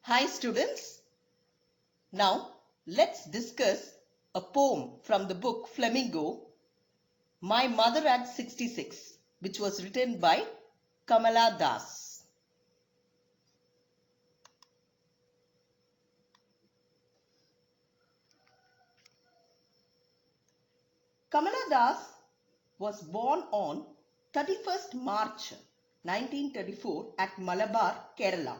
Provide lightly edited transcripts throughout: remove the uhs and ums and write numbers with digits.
Hi students, now let's discuss a poem from the book Flamingo, My Mother at 66, which was written by Kamala Das. Kamala Das was born on 31st March 1934 at Malabar, Kerala.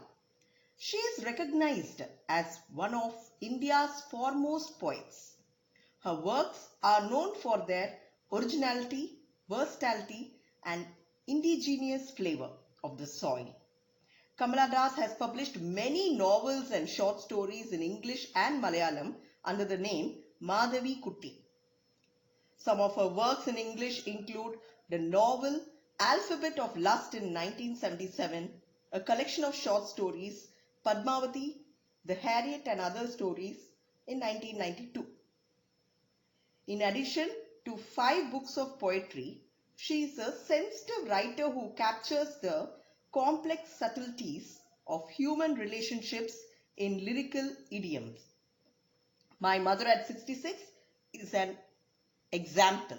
She is recognized as one of India's foremost poets. Her works are known for their originality, versatility, and indigenous flavor of the soil. Kamala Das has published many novels and short stories in English and Malayalam under the name Madhavi Kutti. Some of her works in English include the novel Alphabet of Lust in 1977, a collection of short stories, Padmavati, The Harriet and Other Stories in 1992. In addition to 5 books of poetry, she is a sensitive writer who captures the complex subtleties of human relationships in lyrical idioms. My Mother at 66 is an example.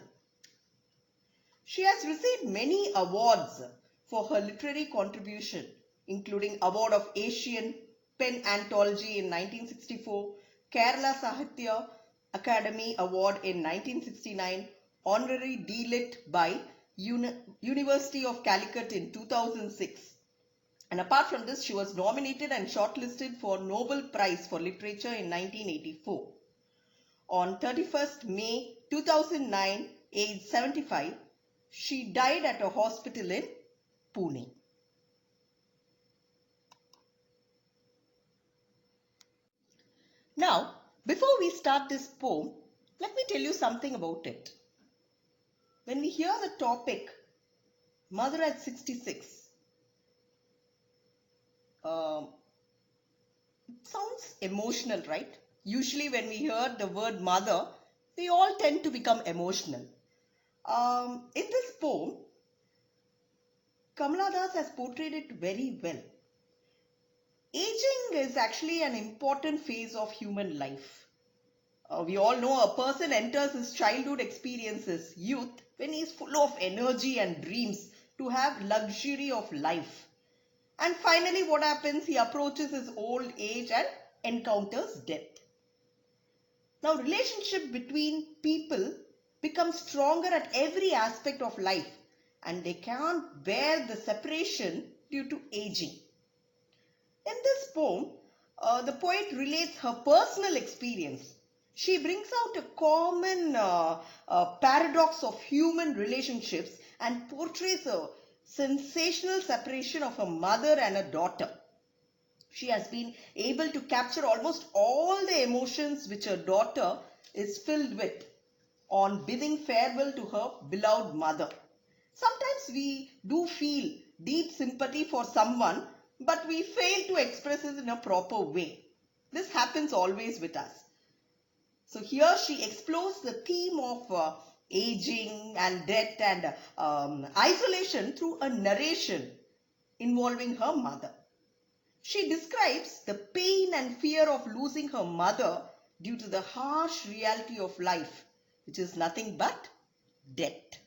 She has received many awards for her literary contribution, including Award of Asian Pen Anthology in 1964, Kerala Sahitya Academy Award in 1969, Honorary D.Litt by University of Calicut in 2006. And apart from this, she was nominated and shortlisted for Nobel Prize for Literature in 1984. On 31st May 2009, aged 75, she died at a hospital in Pune. Now, before we start this poem, let me tell you something about it. When we hear the topic, Mother at 66, it sounds emotional, right? Usually when we hear the word mother, we all tend to become emotional. In this poem, Kamala Das has portrayed it very well. Aging is actually an important phase of human life. We all know a person enters his childhood experiences, youth, when he is full of energy and dreams to have luxury of life. And finally what happens? He approaches his old age and encounters death. Now relationship between people becomes stronger at every aspect of life and they can't bear the separation due to aging. In this poem, the poet relates her personal experience. She brings out a common paradox of human relationships and portrays a sensational separation of a mother and a daughter. She has been able to capture almost all the emotions which her daughter is filled with on bidding farewell to her beloved mother. Sometimes we do feel deep sympathy for someone, but we fail to express it in a proper way. This happens always with us. So here she explores the theme of aging and death and isolation through a narration involving her mother. She describes the pain and fear of losing her mother due to the harsh reality of life, which is nothing but death.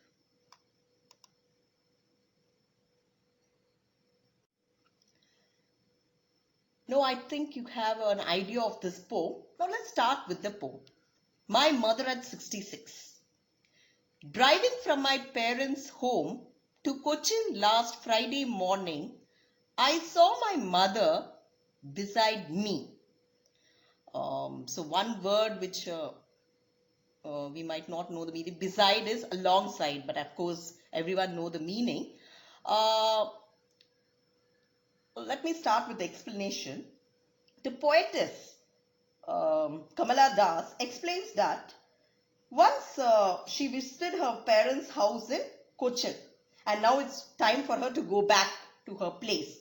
Now I think you have an idea of this poem. Now let's start with the poem. My Mother at 66. Driving from my parents' home to Cochin last Friday morning, I saw my mother beside me. So one word which we might not know the meaning. Beside is alongside, but of course everyone know the meaning. Let me start with the explanation. The poetess Kamala Das explains that once she visited her parents' house in Cochin and now it's time for her to go back to her place.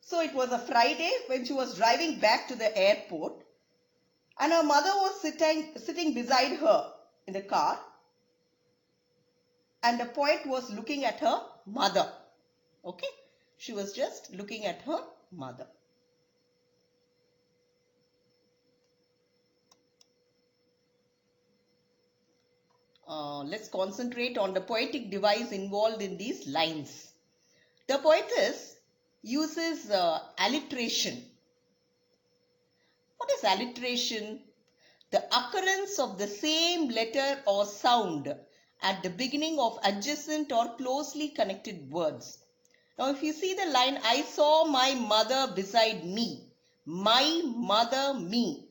So it was a Friday when she was driving back to the airport and her mother was sitting beside her in the car and the poet was looking at her mother. Okay, she was just looking at her mother. Let's concentrate on the poetic device involved in these lines. The poetess uses alliteration. What is alliteration? The occurrence of the same letter or sound at the beginning of adjacent or closely connected words. Now, if you see the line, I saw my mother beside me. My mother, me.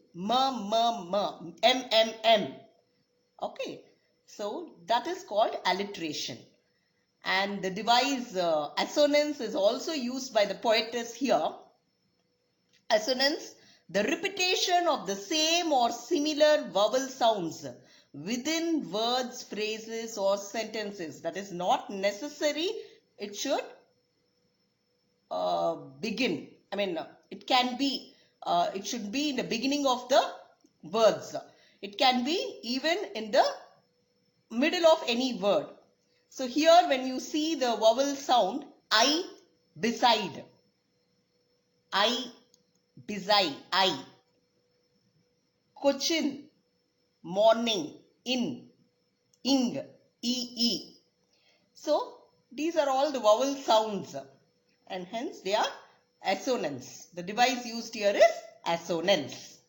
M. Okay, so that is called alliteration. And the device assonance is also used by the poetess here. Assonance, the repetition of the same or similar vowel sounds within words, phrases or sentences. That is not necessary. It should begin. It can be, it should be in the beginning of the words. It can be even in the middle of any word. So here when you see the vowel sound, I, beside, I, beside, I, cochin, morning, in, ing, ee. So these are all the vowel sounds and hence they are assonance. The device used here is assonance.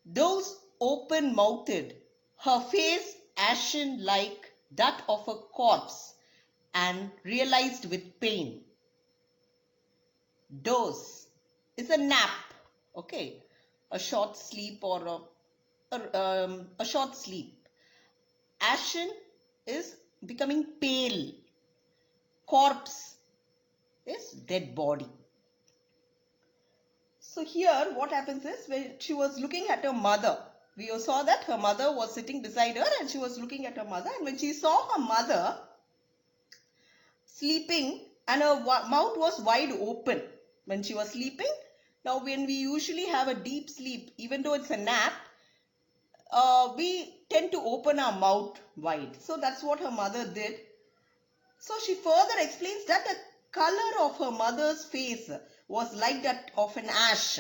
Those open-mouthed, her face ashen like that of a corpse and realized with pain. Doze is a nap, okay, a short sleep or a short sleep. Ashen is becoming pale. Corpse is dead body. So here what happens is when she was looking at her mother, we saw that her mother was sitting beside her and she was looking at her mother, and when she saw her mother sleeping and her mouth was wide open when she was sleeping. Now when we usually have a deep sleep, even though it's a nap, we tend to open our mouth wide. So that's what her mother did. So she further explains that the color of her mother's face was like that of an ash.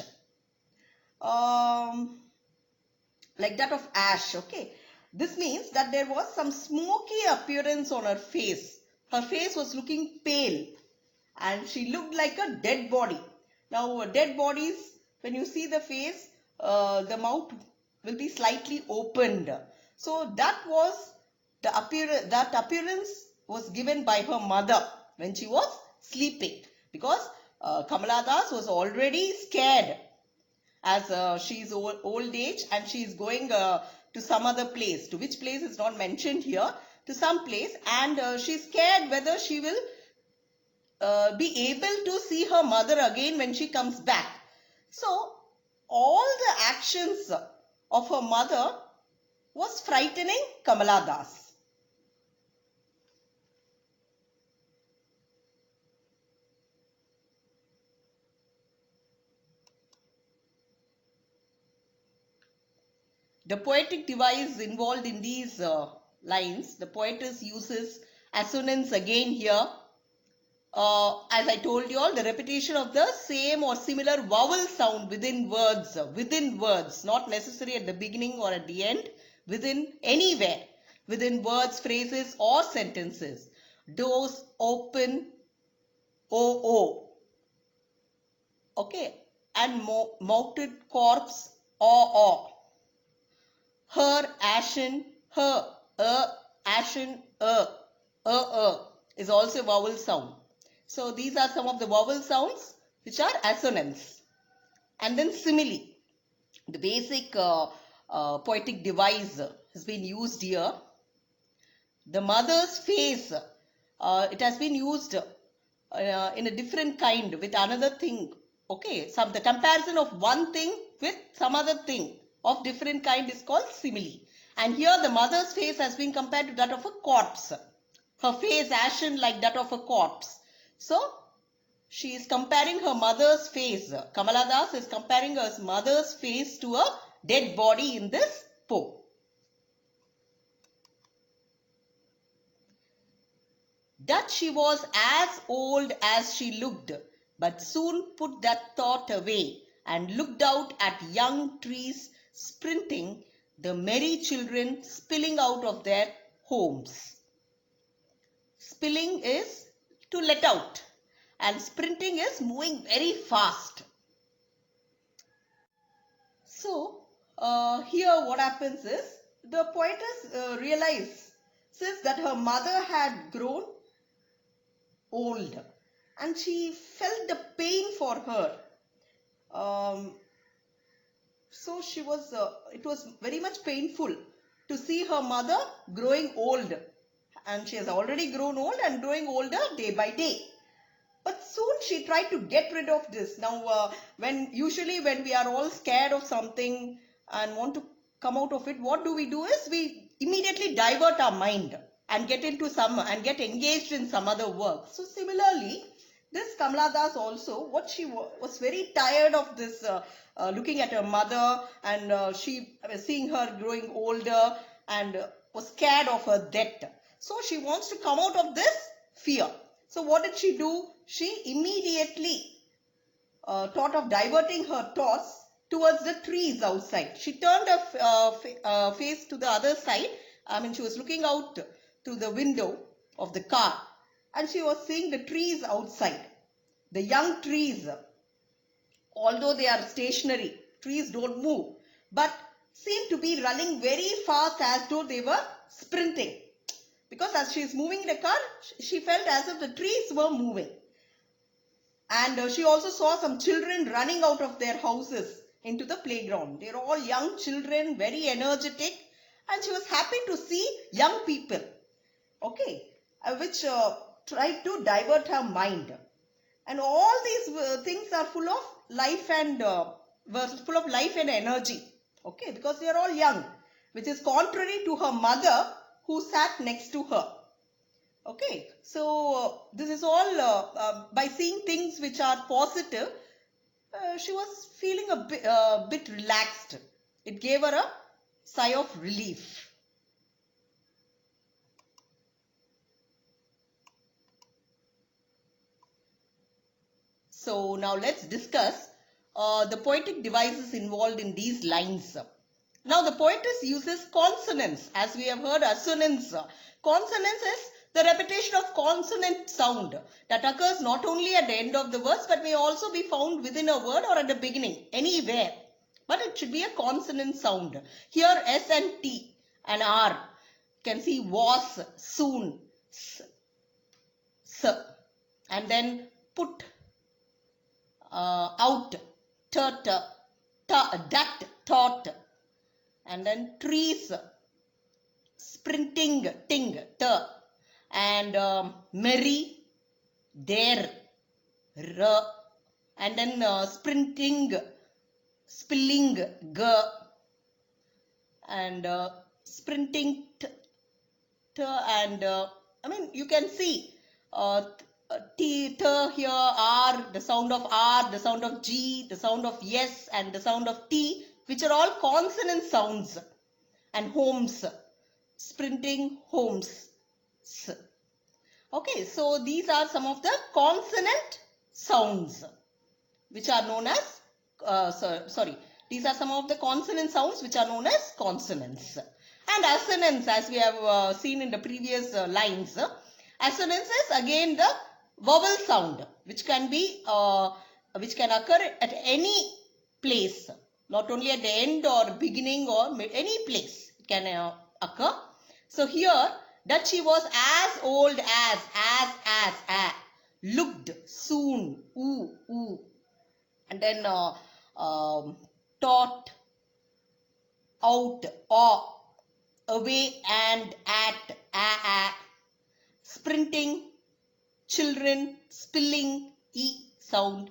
Like that of ash, okay. This means that there was some smoky appearance on her face. Her face was looking pale and she looked like a dead body. Now dead bodies, when you see the face, the mouth will be slightly opened. So that was the appearance was given by her mother when she was sleeping, because Kamala Das was already scared as she is old age and she is going to some other place. To which place is not mentioned here, to some place, and she is scared whether she will be able to see her mother again when she comes back. So all the actions of her mother was frightening Kamala Das. The poetic device involved in these lines, the poetess uses assonance again here. As I told you all, the repetition of the same or similar vowel sound within words, not necessary at the beginning or at the end, within anywhere, within words, phrases or sentences. Doze, open, o. Okay, and mounted corpse, o. Her, ashen, her, ashen, is also a vowel sound. So these are some of the vowel sounds which are assonance. And then simile. The basic poetic device has been used here. The mother's face, it has been used in a different kind with another thing. Okay, the comparison of one thing with some other thing of different kind is called simile. And here the mother's face has been compared to that of a corpse. Her face ashen like that of a corpse. So she is comparing her mother's face. Kamala Das is comparing her mother's face to a dead body in this poem. that she was as old as she looked, but soon put that thought away and looked out at young trees sprinting, the merry children spilling out of their homes. Spilling is to let out, and sprinting is moving very fast. So, here what happens is, the poetess realizes that her mother had grown old and she felt the pain for her. So it was very much painful to see her mother growing old, and she has already grown old and growing older day by day. But soon she tried to get rid of this. Now, usually when we are all scared of something and want to come out of it, what do? Is we immediately divert our mind and get engaged in some other work. So similarly, this Kamala Das also, what she was very tired of this, looking at her mother and she seeing her growing older and was scared of her death. So she wants to come out of this fear. So what did she do? She immediately thought of diverting her thoughts towards the trees outside. She turned her face to the other side. She was looking out through the window of the car and she was seeing the trees outside. The young trees, although they are stationary, trees don't move, but seem to be running very fast as though they were sprinting. Because as she is moving in the car, she felt as if the trees were moving. And she also saw some children running out of their houses into the playground. They are all young children, very energetic. And she was happy to see young people, which tried to divert her mind. And all these things are full of life and energy. Because they are all young, which is contrary to her mother who sat next to her. So this is all by seeing things which are positive, she was feeling a bit relaxed. It gave her a sigh of relief. So now let's discuss the poetic devices involved in these lines. Now the poetess uses consonants, as we have heard assonance. Consonance is the repetition of consonant sound that occurs not only at the end of the verse but may also be found within a word or at the beginning, anywhere. But it should be a consonant sound. Here S and T and R. You can see was, soon, s, and then put, out, tut, dat, thought, and then trees, sprinting, ting, t, and merry, there, r, and then sprinting, spilling, g, and sprinting, t, and you can see T, t here, R, the sound of R, the sound of G, the sound of yes, and the sound of T, which are all consonant sounds. And homes, sprinting, homes. So these are some of the consonant sounds which are known as, these are some of the consonant sounds which are known as consonants. And assonance, as we have seen in the previous lines, assonance is again the vowel sound which can occur at any place, not only at the end or beginning or any place it can occur. So here, that she was as old as, looked, soon, ooh, and then taught, out, awe, away and at, sprinting, children, spilling, e sound,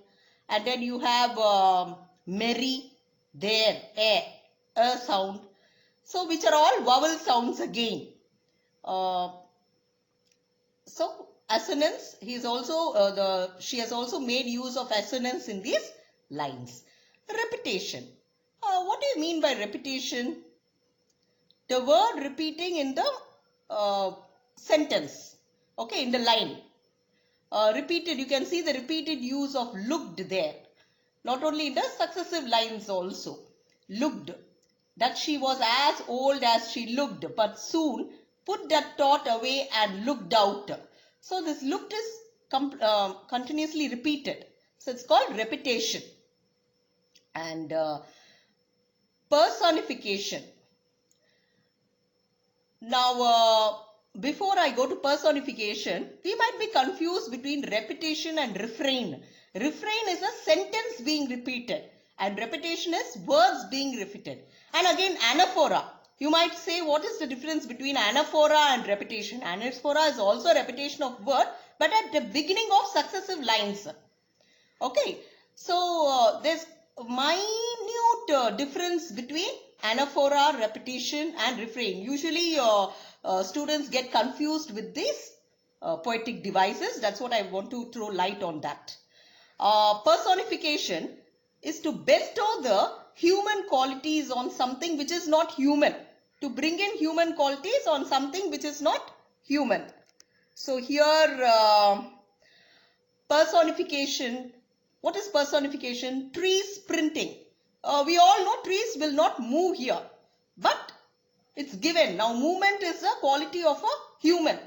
and then you have merry, there, a sound. So which are all vowel sounds again. So assonance, she has also made use of assonance in these lines. Repetition. What do you mean by repetition? The word repeating in the sentence. Okay, in the line. Repeated, you can see the repeated use of looked there. Not only in the successive lines also. Looked. That she was as old as she looked, but soon put that thought away and looked out. So this looked is continuously repeated. So it's called repetition. And personification. Now, before I go to personification, we might be confused between repetition and refrain. Refrain is a sentence being repeated and repetition is words being repeated. And again, anaphora. You might say, what is the difference between anaphora and repetition? Anaphora is also repetition of word, but at the beginning of successive lines. Okay, so there's minute difference between anaphora, repetition and refrain. Usually students get confused with these poetic devices. That's what I want to throw light on that. Personification is to bestow the human qualities on something which is not human. To bring in human qualities on something which is not human. So here personification. What is personification? Trees printing. We all know trees will not move here, but it's given. Now movement is a quality of a human.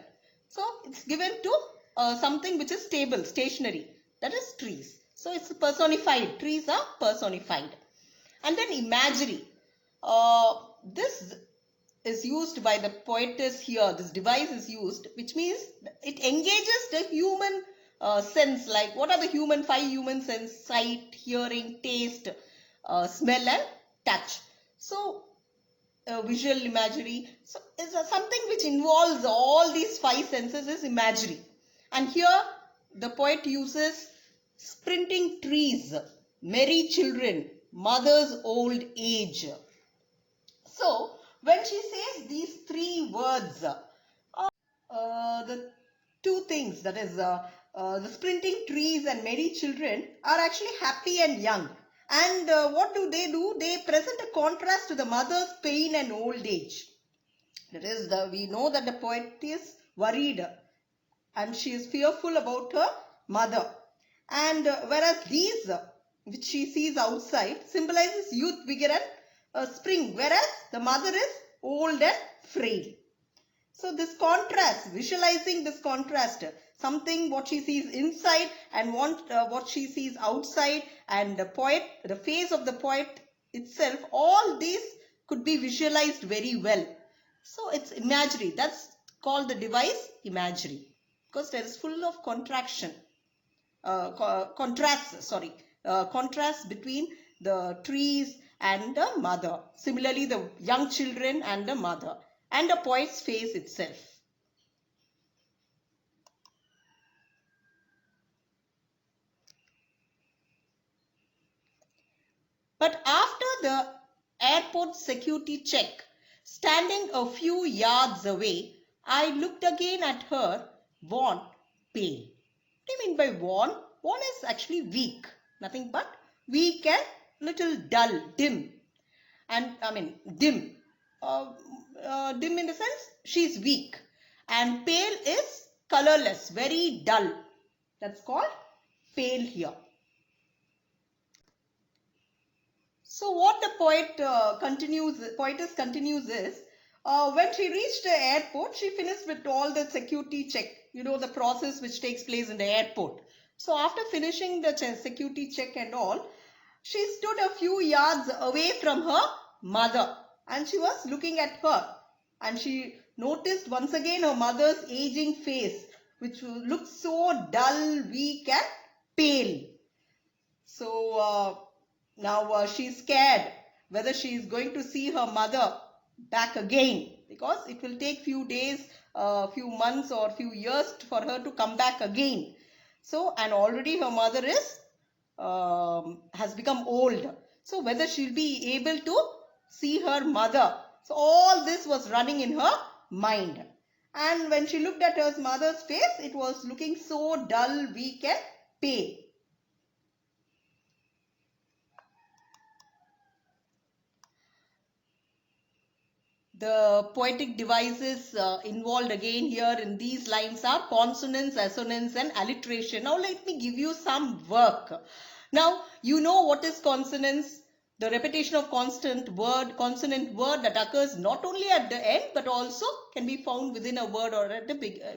So it's given to something which is stable, stationary. That is trees. So it's personified. Trees are personified. And then imagery. This is used by the poetess here. This device is used, which means it engages the human sense. Like what are the five human sense? Sight, hearing, taste, smell and touch. So visual imagery. So it's something which involves all these five senses is imagery. And here the poet uses sprinting trees, merry children, mother's old age. So when she says these three words, the two things, that is the sprinting trees and merry children are actually happy and young. And what do? They present a contrast to the mother's pain and old age. That is, we know that the poet is worried and she is fearful about her mother. And whereas these, which she sees outside, symbolizes youth, vigor and spring, whereas the mother is old and frail. So this contrast, visualizing this contrast, something what she sees inside and what she sees outside, and the face of the poet itself, all these could be visualized very well. So it's imagery. That's called the device imagery, because there is full of contrast between the trees and the mother. Similarly, the young children and the mother, and the poet's face itself. But after the airport security check, standing a few yards away, I looked again at her, worn, pale. What do you mean by worn? Worn is actually weak. Nothing but weak and little dull, dim. And I mean dim. Dim in the sense she's weak. And pale is colorless, very dull. That's called pale here. So what the poetess continues is, when she reached the airport, she finished with all the security check, the process which takes place in the airport. So after finishing the security check and all, she stood a few yards away from her mother and she was looking at her. And she noticed once again her mother's aging face, which looked so dull, weak and pale. So now she's scared whether she is going to see her mother back again, because it will take few days, few months or few years for her to come back again. So, and already her mother is has become old. So whether she'll be able to see her mother. So all this was running in her mind. And when she looked at her mother's face, it was looking so dull, weak and pale. The poetic devices involved again here in these lines are consonants, assonance and alliteration. Now let me give you some work. Now you know what is consonance, the repetition of consonant word that occurs not only at the end but also can be found within a word or at the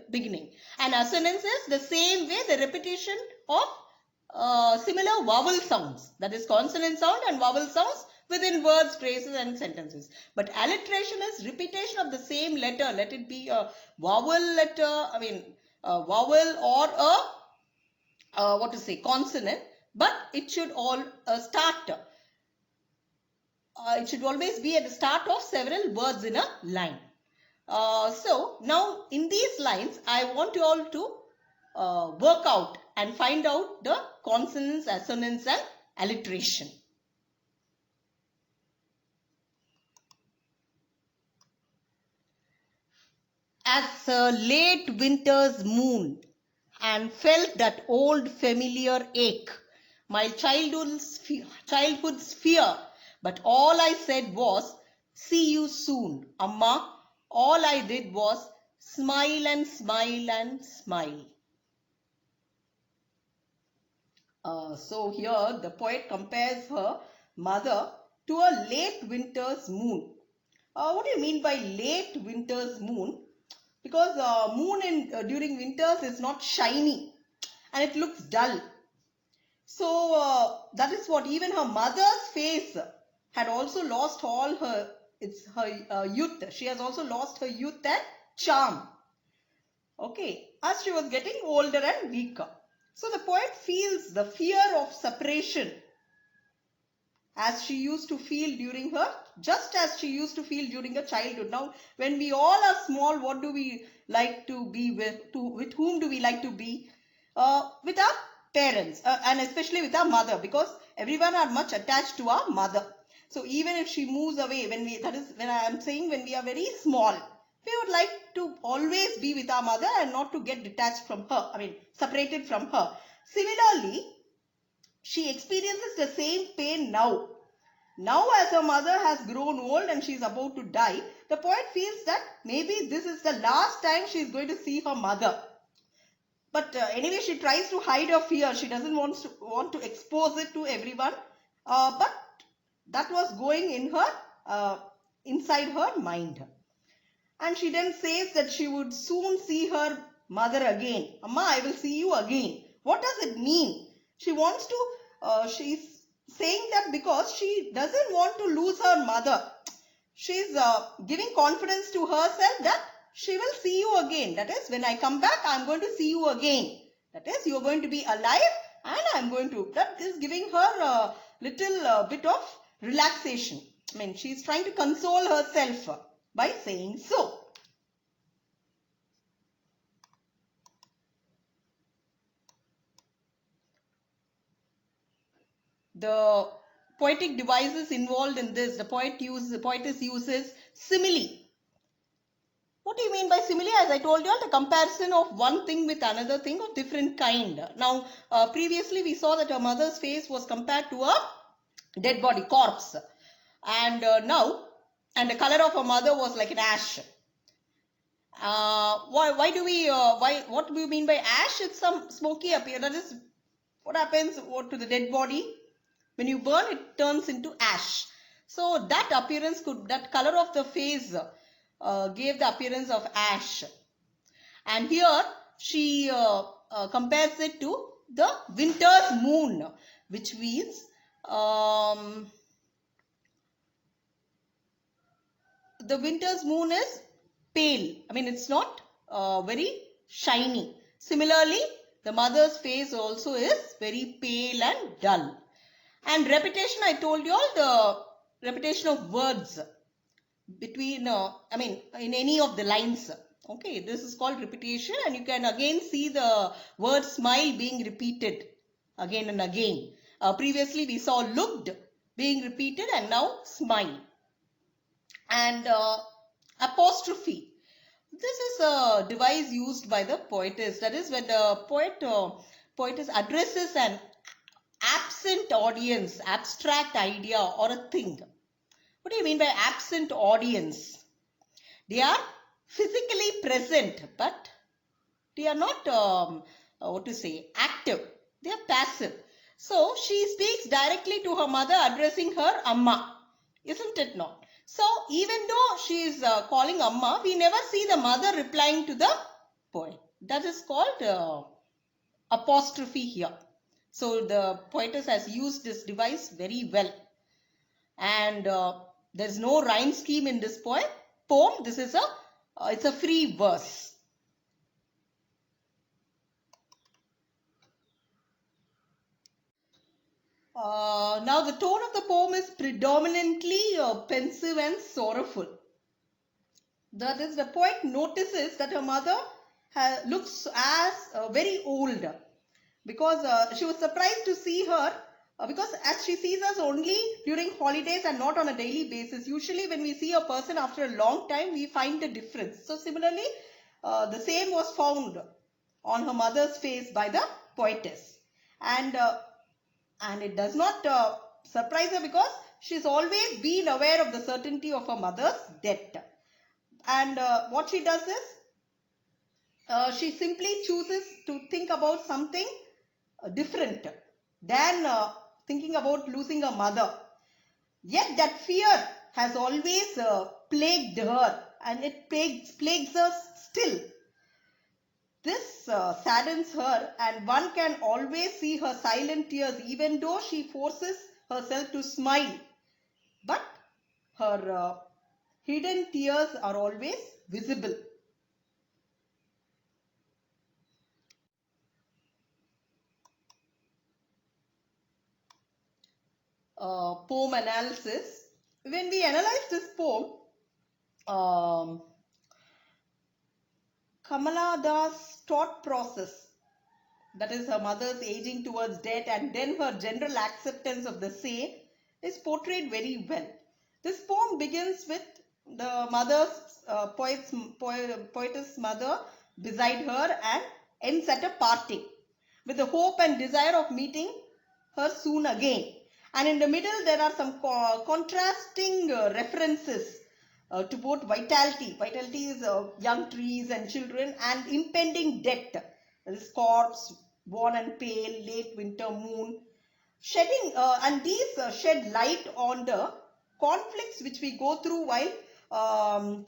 beginning. And assonance is the same way, the repetition of similar vowel sounds, that is consonant sound and vowel sounds within words, phrases and sentences. But alliteration is repetition of the same letter, let it be a vowel letter, a vowel or a consonant, but it should all start. It should always be at the start of several words in a line. So now in these lines, I want you all to work out and find out the consonants, assonance and alliteration. As a late winter's moon and felt that old familiar ache, my childhood's fear, but all I said was, see you soon, Amma. All I did was smile and smile and smile. So here the poet compares her mother to a late winter's moon. What do you mean by late winter's moon? Because moon during winters is not shiny and it looks dull. So that is what even her mother's face had also lost all her youth. She has also lost her youth and charm. Okay, as she was getting older and weaker. So the poet feels the fear of separation as she used to feel during her, just as she used to feel during her childhood. Now, when we all are small, what do we like to be with? With whom do we like to be? With our parents and especially with our mother, because everyone are much attached to our mother. So even if she moves away, when I am saying when we are very small, we would like to always be with our mother and not to get detached from her, separated from her. Similarly, she experiences the same pain now. Now as her mother has grown old and she is about to die, the poet feels that maybe this is the last time she is going to see her mother. But anyway, she tries to hide her fear. She doesn't want to expose it to everyone. But that was going in her inside her mind. And she then says that she would soon see her mother again. Amma, I will see you again. What does it mean? She wants to, she's saying that because she doesn't want to lose her mother. She's giving confidence to herself that she will see you again. That is, when I come back, I'm going to see you again. That is, you're going to be alive and I'm going to. That is giving her a little bit of relaxation. She's trying to console herself by saying so. The poetic devices involved in this, the poetess uses simile. What do you mean by simile? As I told you, the comparison of one thing with another thing of different kind. Now, previously we saw that her mother's face was compared to a dead body, corpse. And and the color of her mother was like an ash. What do you mean by ash? It's some smoky appearance. That is what happens to the dead body. When you burn, it turns into ash. So that color of the face gave the appearance of ash. And here she compares it to the winter's moon, which means the winter's moon is pale. It's not very shiny. Similarly, the mother's face also is very pale and dull. And repetition, I told you all, the repetition of words between, in any of the lines. Okay, this is called repetition, and you can again see the word smile being repeated again and again. Previously, we saw looked being repeated and now smile. And apostrophe. This is a device used by the poetess. That is when the poetess addresses an absent audience, abstract idea or a thing. What do you mean by absent audience? They are physically present, but they are not, active. They are passive. So she speaks directly to her mother, addressing her Amma. Isn't it not? So even though she is calling Amma, we never see the mother replying to the poet. That is called apostrophe here. So the poetess has used this device very well. And there's no rhyme scheme in this poem. This is it's a free verse. Now the tone of the poem is predominantly pensive and sorrowful. That is, the poet notices that her mother looks as very old, because she was surprised to see her, because as she sees us only during holidays and not on a daily basis. Usually when we see a person after a long time, we find the difference. So similarly, the same was found on her mother's face by the poetess. And it does not surprise her, because she's always been aware of the certainty of her mother's death. And what she does is, she simply chooses to think about something different than thinking about losing a mother. Yet that fear has always plagued her, and it plagues us still. This saddens her, and one can always see her silent tears, even though she forces herself to smile. But her hidden tears are always visible. Poem analysis. When we analyze this poem, Kamala Das' thought process, that is her mother's aging towards death and then her general acceptance of the same, is portrayed very well. This poem begins with the poetess mother beside her, and ends at a parting with the hope and desire of meeting her soon again. And in the middle there are some contrasting references to both vitality. Vitality is young trees and children, and impending death. This corpse, worn and pale, late winter moon. And these shed light on the conflicts which we go through while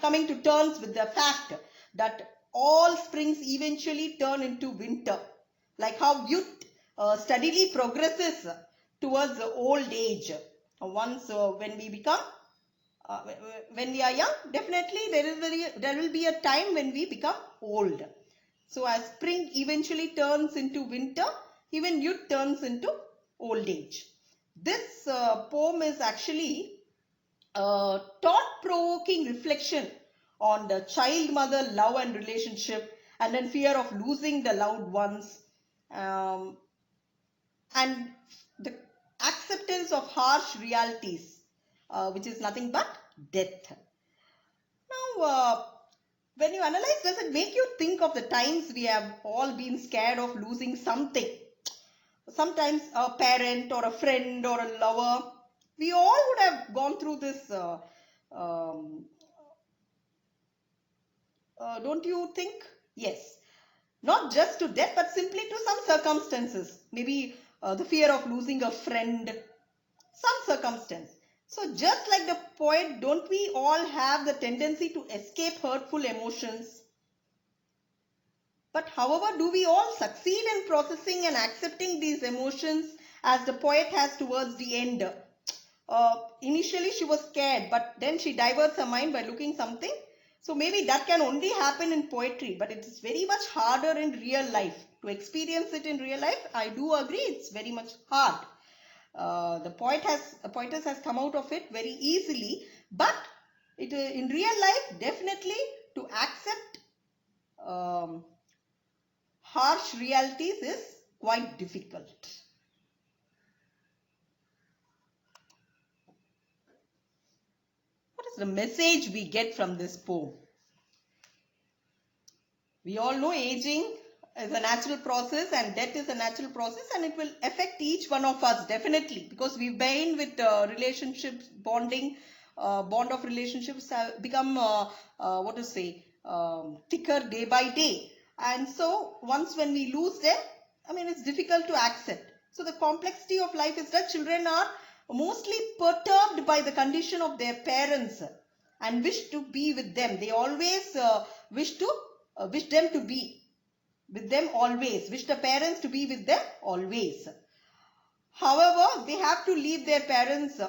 coming to terms with the fact that all springs eventually turn into winter. Like how youth steadily progresses towards old age. Once when we become when we are young, definitely there will be a time when we become old. So as spring eventually turns into winter, even youth turns into old age. This poem is actually a thought-provoking reflection on the child-mother love and relationship, and then fear of losing the loved ones, and the acceptance of harsh realities, which is nothing but death. Now, when you analyze, does it make you think of the times we have all been scared of losing something? Sometimes a parent or a friend or a lover. We all would have gone through this, don't you think? Yes. Not just to death, but simply to some circumstances. Maybe the fear of losing a friend, some circumstance. So just like the poet, don't we all have the tendency to escape hurtful emotions? But however, do we all succeed in processing and accepting these emotions as the poet has towards the end? Initially she was scared, but then she diverts her mind by looking something. So maybe that can only happen in poetry, but it is very much harder in real life. To experience it in real life, I do agree, it's very much hard. The poetess has come out of it very easily, but in real life, definitely to accept harsh realities is quite difficult. What is the message we get from this poem? We all know aging is a natural process and death is a natural process, and it will affect each one of us definitely, because we've been with relationships, bonding bond of relationships have become thicker day by day. And so once when we lose them, it's difficult to accept. So the complexity of life is that children are mostly perturbed by the condition of their parents and wish to be with them. They always wish them to be with them always, wish the parents to be with them always. However, they have to leave their parents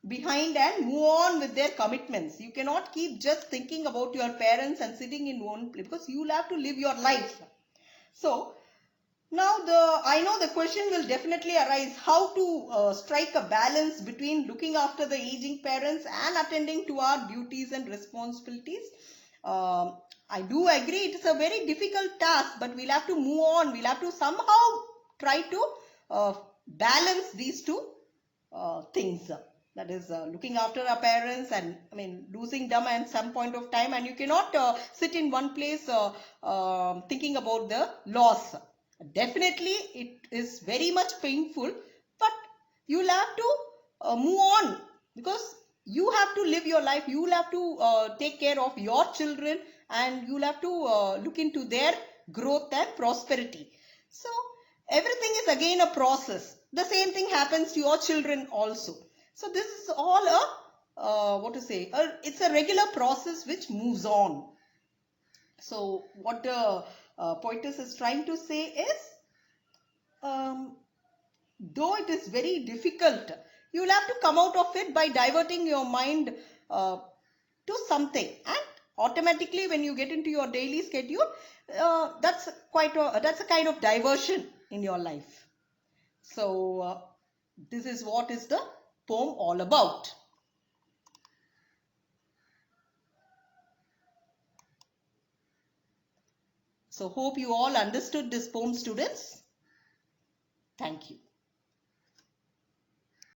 behind and move on with their commitments. You cannot keep just thinking about your parents and sitting in one place, because you will have to live your life. So now I know the question will definitely arise, how to strike a balance between looking after the aging parents and attending to our duties and responsibilities. I do agree it is a very difficult task, but we'll have to move on. We'll have to somehow try to balance these two things. That is looking after our parents and losing them at some point of time, and you cannot sit in one place thinking about the loss. Definitely it is very much painful, but you'll have to move on, because you have to live your life. You will have to take care of your children, and you'll have to look into their growth and prosperity. So everything is again a process. The same thing happens to your children also. So this is all it's a regular process which moves on. So what the poetess is trying to say is, though it is very difficult, you will have to come out of it by diverting your mind to something, and automatically when you get into your daily schedule, that's a kind of diversion in your life. So this is what is the poem all about. So hope you all understood this poem, students. Thank you.